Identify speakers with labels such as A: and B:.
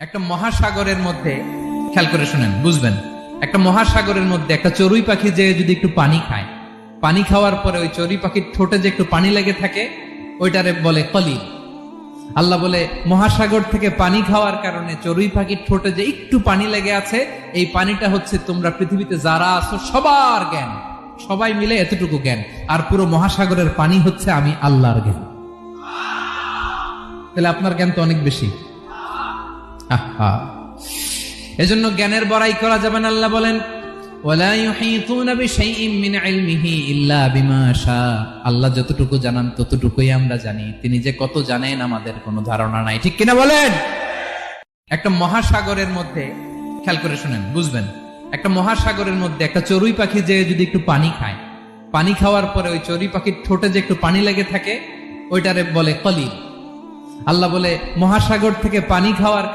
A: একটা মহাসাগরের মধ্যে, খেয়াল করে শুনেন বুঝবেন, একটা মহাসাগরের মধ্যে একটা চড়ুই পাখি যে যদি একটু পানি খায়, পানি খাওয়ার পরে ওই চড়ুই পাখির ঠোঁটে যে একটু পানি লেগে থাকে ওইটারে বলে কলিল। আল্লাহ বলে মহাসাগর থেকে পানি খাওয়ার কারণে চড়ুই পাখির ঠোঁটে যে একটু পানি লেগে আছে, এই পানিটা হচ্ছে তোমরা পৃথিবীতে যারা আছো সবার জ্ঞান, সবাই মিলে এতটুকু জ্ঞান, আর পুরো মহাসাগরের পানি হচ্ছে আমি আল্লাহর জ্ঞান। তাহলে আপনার জ্ঞান তো অনেক বেশি। এজন্য জ্ঞানের বড়াই করা যাবে না। আল্লাহ বলেন ওয়ালা ইউহিতুনা বিশাইইন মিন ইলমিহি ইল্লা বিমা শা। আল্লাহ যতটুকু জানান ততটুকুই আমরা জানি, তিনি যে কত জানেন আমাদের কোনো ধারণা নাই, ঠিক কিনা বলেন? একটা মহাসাগরের মধ্যে, খেয়াল করে শুনেন বুঝবেন, একটা মহাসাগরের মধ্যে একটা চড়ুই পাখি যে যদি একটু পানি খায়, পানি খাওয়ার পরে ওই চড়ুই পাখির ঠোঁটে যে একটু পানি লেগে থাকে ওইটারে বলে কলিল। আল্লাহ বলে মহাসাগর থেকে পানি খাওয়ার